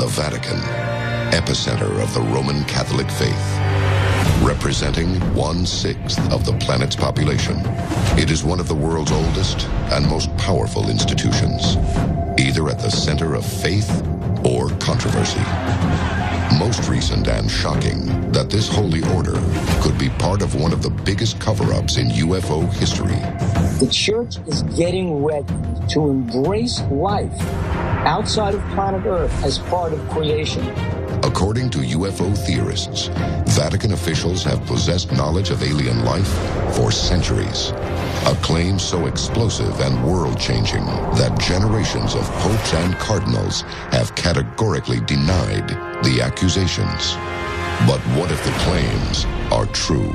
the Vatican, epicenter of the Roman Catholic faith. Representing 1/6 of the planet's population, it is one of the world's oldest and most powerful institutions, either at the center of faith or controversy. Most recent and shocking that this holy order could be part of one of the biggest cover-ups in UFO history. The church is getting ready to embrace life outside of planet Earth as part of creation. According to UFO theorists, Vatican officials have possessed knowledge of alien life for centuries. A claim so explosive and world-changing that generations of popes and cardinals have categorically denied the accusations. But what if the claims are true?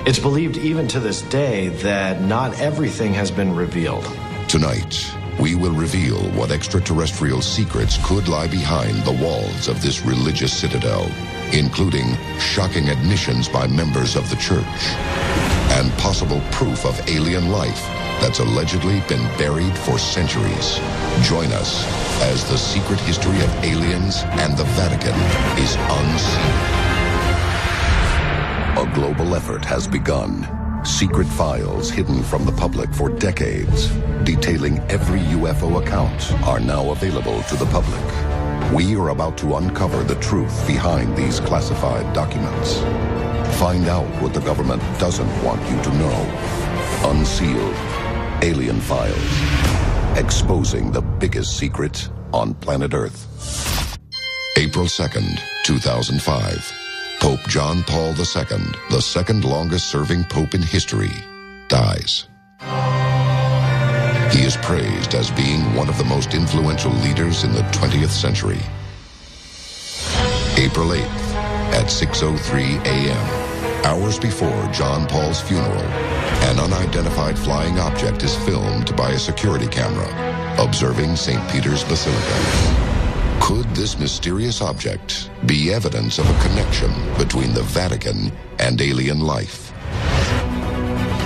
It's believed even to this day that not everything has been revealed. Tonight, we will reveal what extraterrestrial secrets could lie behind the walls of this religious citadel, including shocking admissions by members of the church and possible proof of alien life that's allegedly been buried for centuries. Join us as the secret history of aliens and the Vatican is unsealed. A global effort has begun. Secret files hidden from the public for decades, detailing every UFO account, are now available to the public. We are about to uncover the truth behind these classified documents. Find out what the government doesn't want you to know. Unsealed Alien Files, exposing the biggest secret on planet Earth. April 2nd, 2005. Pope John Paul II, the second longest-serving pope in history, dies. He is praised as being one of the most influential leaders in the 20th century. April 8th, at 6:03 a.m., hours before John Paul's funeral, an unidentified flying object is filmed by a security camera observing St. Peter's Basilica. Could this mysterious object be evidence of a connection between the Vatican and alien life?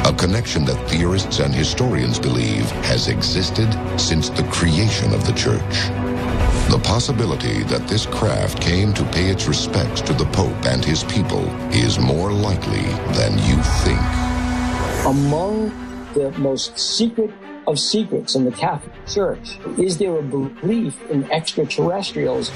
A connection that theorists and historians believe has existed since the creation of the church. The possibility that this craft came to pay its respects to the Pope and his people is more likely than you think. Among the most secret of secrets in the Catholic Church is there a belief in extraterrestrials.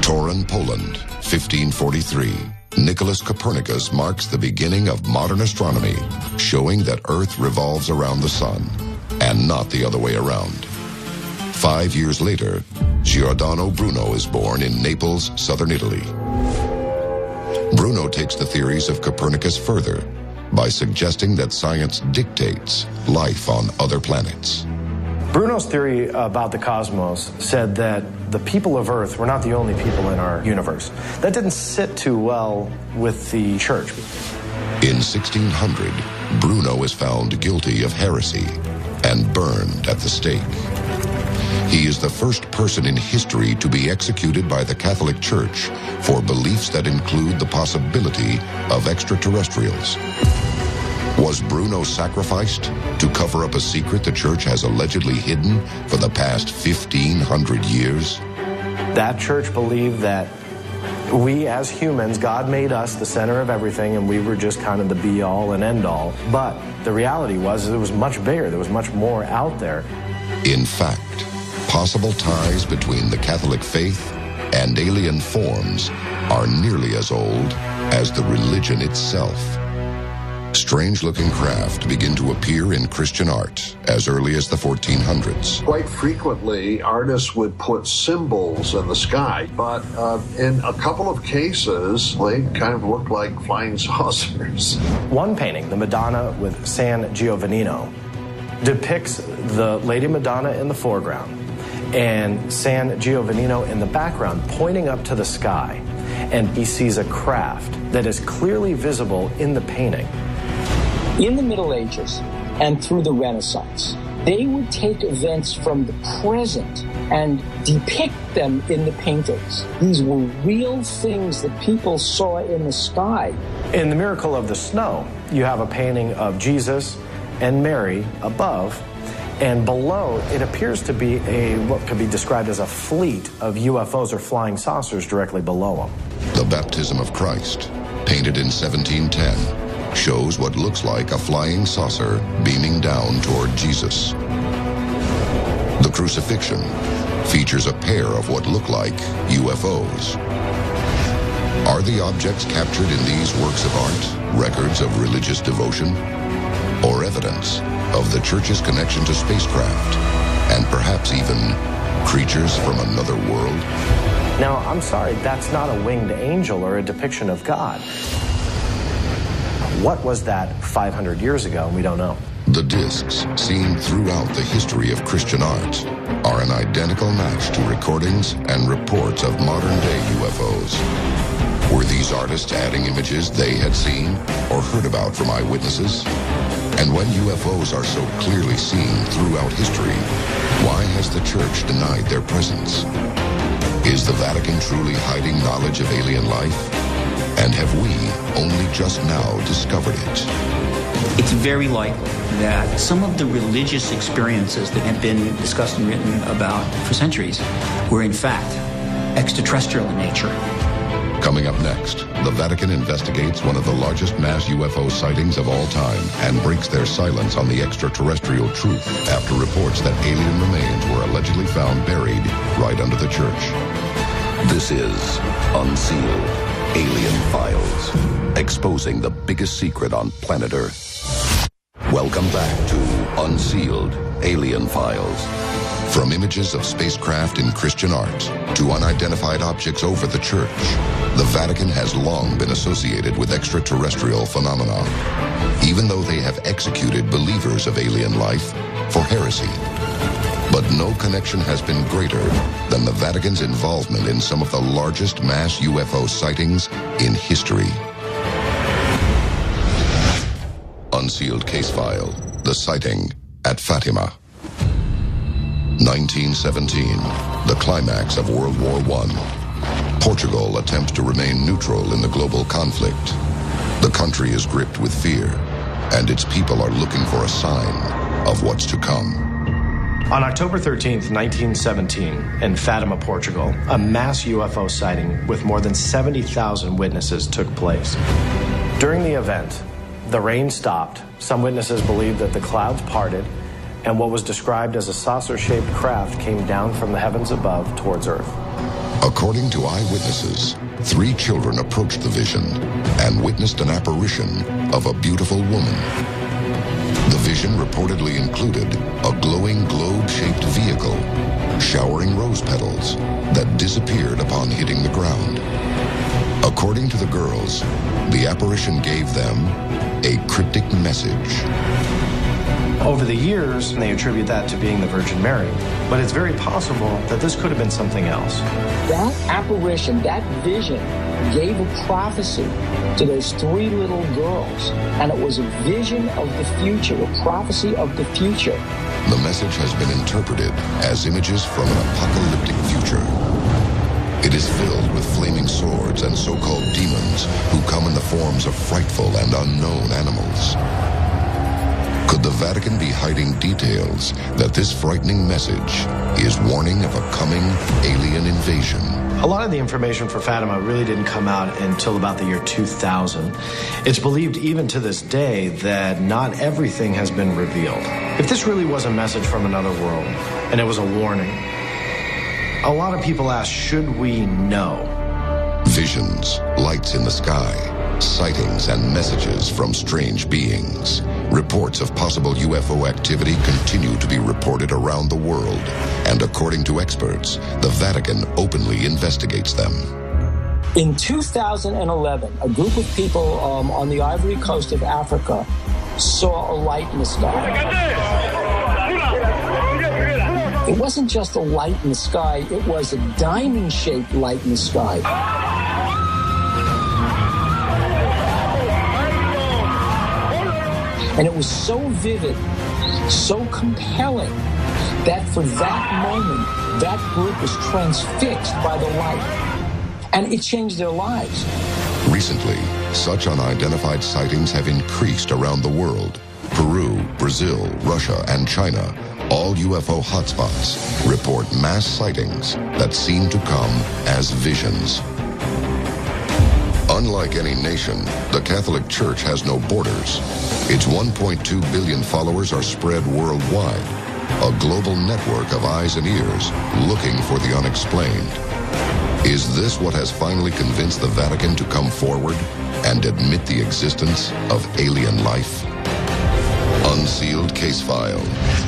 Turin, Poland, 1543. Nicholas Copernicus marks the beginning of modern astronomy, showing that Earth revolves around the sun, and not the other way around. 5 years later, Giordano Bruno is born in Naples, southern Italy. Bruno takes the theories of Copernicus further by suggesting that science dictates life on other planets. Bruno's theory about the cosmos said that the people of Earth were not the only people in our universe. That didn't sit too well with the church. In 1600, Bruno is found guilty of heresy and burned at the stake. He is the first person in history to be executed by the Catholic Church for beliefs that include the possibility of extraterrestrials. Was Bruno sacrificed to cover up a secret the church has allegedly hidden for the past 1,500 years? That church believed that we as humans, God made us the center of everything, and we were just kind of the be-all and end-all. But the reality was it was much bigger. There was much more out there. In fact, possible ties between the Catholic faith and alien forms are nearly as old as the religion itself. Strange-looking craft begin to appear in Christian art as early as the 1400s. Quite frequently, artists would put symbols in the sky, but in a couple of cases, they kind of look like flying saucers. One painting, the Madonna with San Giovannino, depicts the Lady Madonna in the foreground and San Giovannino in the background pointing up to the sky, and he sees a craft that is clearly visible in the painting. In the Middle Ages and through the Renaissance, they would take events from the present and depict them in the paintings. These were real things that people saw in the sky. In The Miracle of the Snow, you have a painting of Jesus and Mary above, And below, it appears to be what could be described as a fleet of UFOs or flying saucers directly below them. The baptism of Christ, painted in 1710, shows what looks like a flying saucer beaming down toward Jesus. The crucifixion features a pair of what look like UFOs. Are the objects captured in these works of art records of religious devotion, or evidence of the Church's connection to spacecraft, and perhaps even creatures from another world? Now, I'm sorry, that's not a winged angel or a depiction of God. What was that 500 years ago? We don't know. The discs, seen throughout the history of Christian art, are an identical match to recordings and reports of modern-day UFOs. Were these artists adding images they had seen or heard about from eyewitnesses? And when UFOs are so clearly seen throughout history, why has the Church denied their presence? Is the Vatican truly hiding knowledge of alien life? And have we only just now discovered it? It's very likely that some of the religious experiences that have been discussed and written about for centuries were in fact extraterrestrial in nature. Coming up next, the Vatican investigates one of the largest mass UFO sightings of all time and breaks their silence on the extraterrestrial truth after reports that alien remains were allegedly found buried right under the church. This is Unsealed Alien Files, exposing the biggest secret on planet Earth. Welcome back to Unsealed Alien Files. From images of spacecraft in Christian art to unidentified objects over the church, the Vatican has long been associated with extraterrestrial phenomena, even though they have executed believers of alien life for heresy. But no connection has been greater than the Vatican's involvement in some of the largest mass UFO sightings in history. Unsealed case file, the sighting at Fatima. 1917, the climax of World War I. Portugal attempts to remain neutral in the global conflict. The country is gripped with fear, and its people are looking for a sign of what's to come. On October 13th, 1917, in Fatima, Portugal, a mass UFO sighting with more than 70,000 witnesses took place. During the event, the rain stopped. Some witnesses believed that the clouds parted, and what was described as a saucer-shaped craft came down from the heavens above towards Earth. According to eyewitnesses, 3 children approached the vision and witnessed an apparition of a beautiful woman. The vision reportedly included a glowing globe-shaped vehicle showering rose petals that disappeared upon hitting the ground. According to the girls, the apparition gave them a cryptic message. Over the years, they attribute that to being the Virgin Mary, but it's very possible that this could have been something else. That apparition, that vision, gave a prophecy to those 3 little girls, and it was a vision of the future, a prophecy of the future. The message has been interpreted as images from an apocalyptic future. It is filled with flaming swords and so-called demons who come in the forms of frightful and unknown animals. Could the Vatican be hiding details that this frightening message is warning of a coming alien invasion? A lot of the information for Fatima really didn't come out until about the year 2000. It's believed even to this day that not everything has been revealed. If this really was a message from another world, and it was a warning, a lot of people ask, should we know? Visions, lights in the sky, sightings and messages from strange beings. Reports of possible UFO activity continue to be reported around the world, and according to experts, the Vatican openly investigates them. In 2011, a group of people on the Ivory Coast of Africa saw a light in the sky. It wasn't just a light in the sky, it was a diamond-shaped light in the sky. And it was so vivid, so compelling, that for that moment, that group was transfixed by the light. And it changed their lives. Recently, such unidentified sightings have increased around the world. Peru, Brazil, Russia, and China all UFO hotspots report mass sightings that seem to come as visions. Unlike any nation, the Catholic Church has no borders. Its 1.2 billion followers are spread worldwide, a global network of eyes and ears looking for the unexplained. Is this what has finally convinced the Vatican to come forward and admit the existence of alien life? Unsealed case file,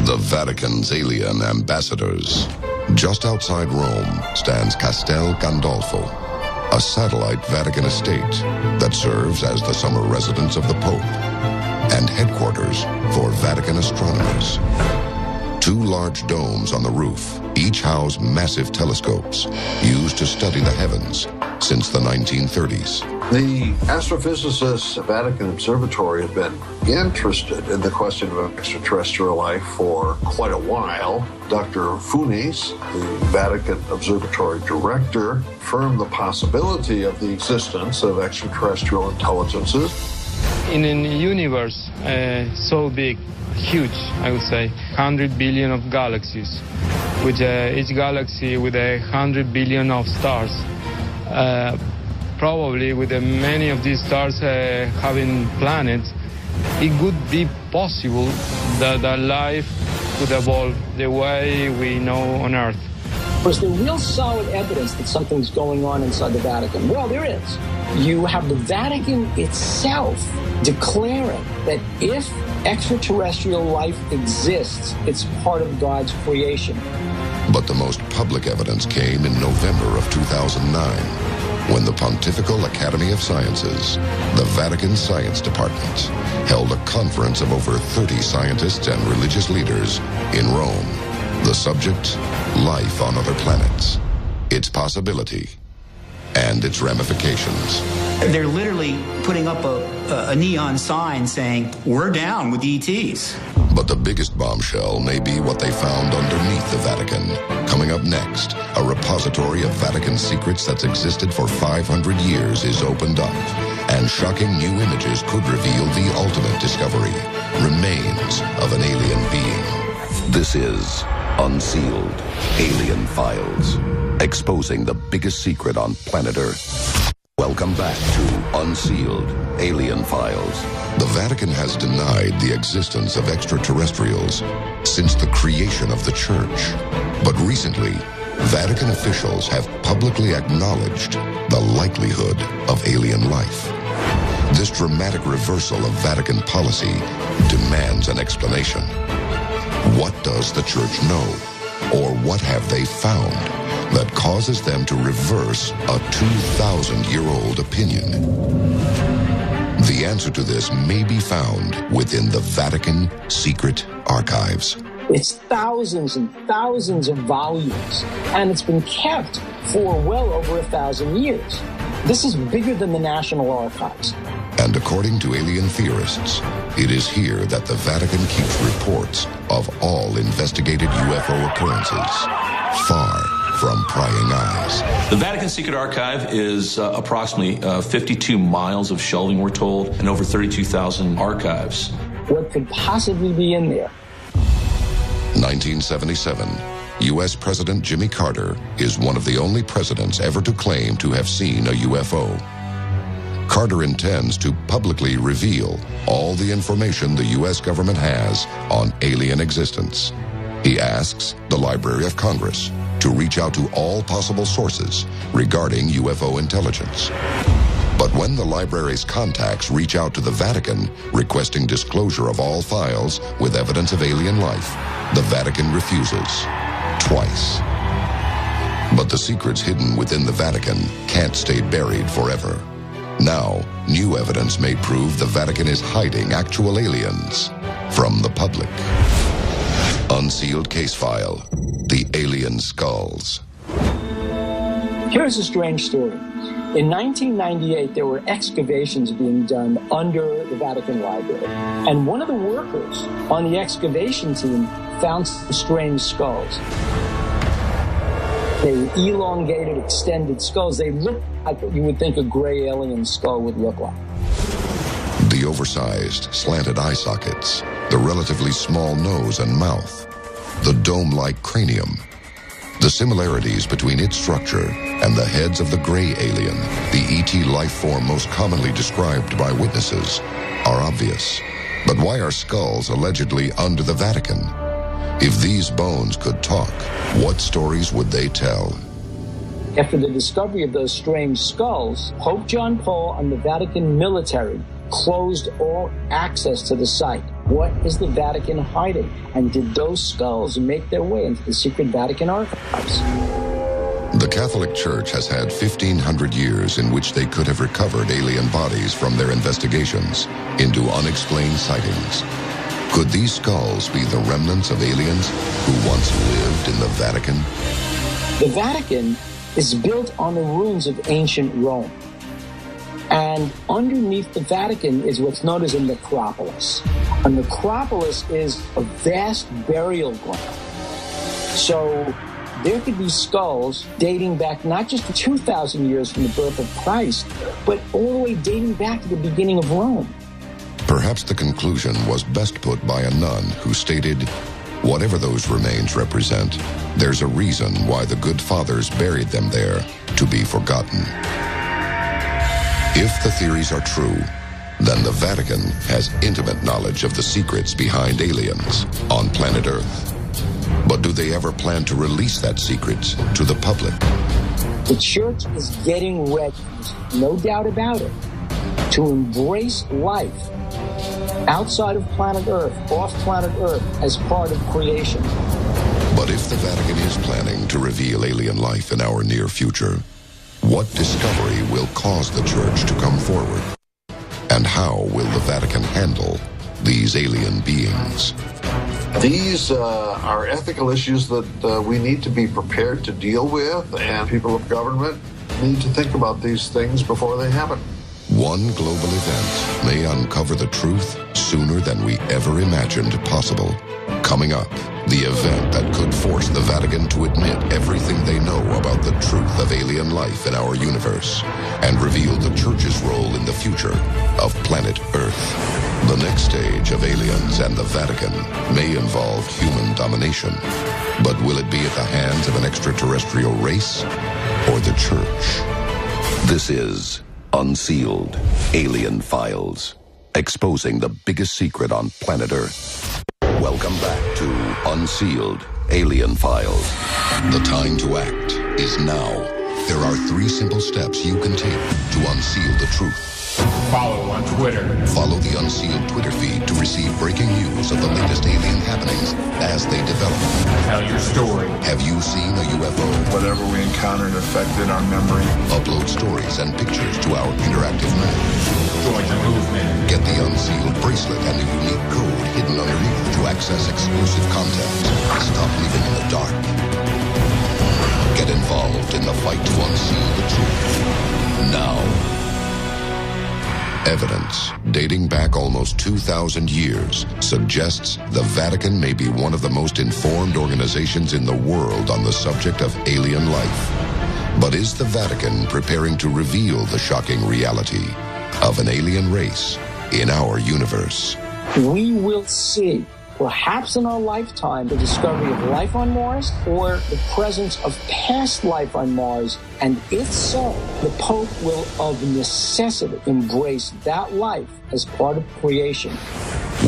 the Vatican's alien ambassadors. Just outside Rome stands Castel Gandolfo, a satellite Vatican estate that serves as the summer residence of the Pope and headquarters for Vatican astronomers. Two large domes on the roof each house massive telescopes used to study the heavens since the 1930s. The astrophysicists at Vatican Observatory have been interested in the question of extraterrestrial life for quite a while. Dr. Funes, the Vatican Observatory director, affirmed the possibility of the existence of extraterrestrial intelligences. In a universe so big, huge, I would say, 100 billion of galaxies, with each galaxy with 100 billion of stars. Probably with many of these stars having planets, it could be possible that life could evolve the way we know on Earth. Was there real solid evidence that something's going on inside the Vatican? Well, there is. You have the Vatican itself declaring that if extraterrestrial life exists, it's part of God's creation. But the most public evidence came in November of 2009, when the Pontifical Academy of Sciences, the Vatican Science Department, held a conference of over 30 scientists and religious leaders in Rome. The subject, life on other planets, its possibility, and its ramifications. They're literally putting up a neon sign saying, "We're down with ETs." But the biggest bombshell may be what they found underneath the Vatican. Coming up next, a repository of Vatican secrets that's existed for 500 years is opened up, and shocking new images could reveal the ultimate discovery, remains of an alien being. This is Unsealed Alien Files, exposing the biggest secret on planet Earth. Welcome back to Unsealed Alien Files. The Vatican has denied the existence of extraterrestrials since the creation of the Church. But recently, Vatican officials have publicly acknowledged the likelihood of alien life. This dramatic reversal of Vatican policy demands an explanation. What does the Church know? Or what have they found that causes them to reverse a 2,000-year-old opinion? The answer to this may be found within the Vatican secret archives. It's thousands and thousands of volumes, and it's been kept for well over 1,000 years. This is bigger than the National Archives. And according to alien theorists, it is here that the Vatican keeps reports of all investigated UFO occurrences, far from prying eyes. The Vatican Secret Archive is approximately 52 miles of shelving, we're told, and over 32,000 archives. What could possibly be in there? 1977, U.S. President Jimmy Carter is one of the only presidents ever to claim to have seen a UFO. Carter intends to publicly reveal all the information the U.S. government has on alien existence. He asks the Library of Congress to reach out to all possible sources regarding UFO intelligence. But when the library's contacts reach out to the Vatican requesting disclosure of all files with evidence of alien life, the Vatican refuses, twice. But the secrets hidden within the Vatican can't stay buried forever. Now, new evidence may prove the Vatican is hiding actual aliens from the public. Unsealed case file, the alien skulls. Here's a strange story. In 1998, there were excavations being done under the Vatican Library. And one of the workers on the excavation team found some strange skulls. They were elongated, extended skulls. They looked like what you would think a gray alien skull would look like. The oversized, slanted eye sockets, the relatively small nose and mouth, the dome-like cranium. The similarities between its structure and the heads of the gray alien, the ET life form most commonly described by witnesses, are obvious. But why are skulls allegedly under the Vatican? If these bones could talk, what stories would they tell? After the discovery of those strange skulls, Pope John Paul and the Vatican military closed all access to the site. What is the Vatican hiding? And did those skulls make their way into the secret Vatican archives? The Catholic Church has had 1,500 years in which they could have recovered alien bodies from their investigations into unexplained sightings. Could these skulls be the remnants of aliens who once lived in the Vatican? The Vatican is built on the ruins of ancient Rome. And underneath the Vatican is what's known as a necropolis. A necropolis is a vast burial ground. So there could be skulls dating back not just to 2,000 years from the birth of Christ, but all the way dating back to the beginning of Rome. Perhaps the conclusion was best put by a nun who stated, "Whatever those remains represent, there's a reason why the good fathers buried them there to be forgotten." If the theories are true, then the Vatican has intimate knowledge of the secrets behind aliens on planet Earth. But do they ever plan to release that secret to the public? The church is getting ready, no doubt about it, to embrace life outside of planet Earth, off planet Earth, as part of creation. But if the Vatican is planning to reveal alien life in our near future, what discovery will cause the church to come forward? And how will the Vatican handle these alien beings? These are ethical issues that we need to be prepared to deal with, and people of government need to think about these things before they happen. One global event may uncover the truth sooner than we ever imagined possible. Coming up, the event that could force the Vatican to admit everything they know about the truth of alien life in our universe and reveal the Church's role in the future of planet Earth. The next stage of aliens and the Vatican may involve human domination. But will it be at the hands of an extraterrestrial race or the Church? This is Unsealed Alien Files, exposing the biggest secret on planet Earth. Welcome back to Unsealed Alien Files. The time to act is now. There are 3 simple steps you can take to unseal the truth. Follow on Twitter. Follow the Unsealed Twitter feed to receive breaking news of the latest alien happenings as they develop. Tell your story. Have you seen a UFO? Whatever we encountered affected our memory. Upload stories and pictures to our interactive map. Join the movement. Get the Unsealed bracelet and the unique code hidden underneath to access exclusive content. Stop living in the dark. Get involved in the fight to unseal the truth. Now. Evidence dating back almost 2,000 years suggests the Vatican may be one of the most informed organizations in the world on the subject of alien life. But is the Vatican preparing to reveal the shocking reality of an alien race in our universe? We will see, perhaps in our lifetime, the discovery of life on Mars or the presence of past life on Mars. And if so, the Pope will of necessity embrace that life as part of creation.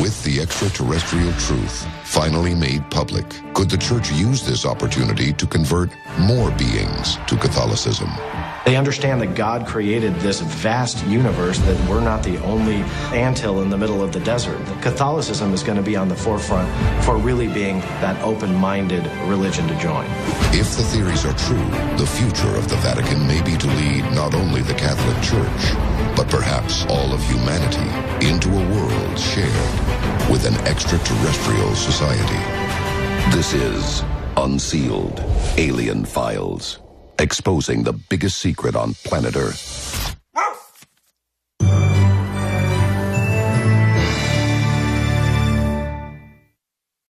With the extraterrestrial truth finally made public, could the Church use this opportunity to convert more beings to Catholicism? They understand that God created this vast universe, that we're not the only anthill in the middle of the desert. Catholicism is going to be on the forefront for really being that open-minded religion to join. If the theories are true, the future of the Vatican may be to lead not only the Catholic Church, but perhaps all of humanity into a world shared with an extraterrestrial society. This is Unsealed Alien Files, exposing the biggest secret on planet Earth.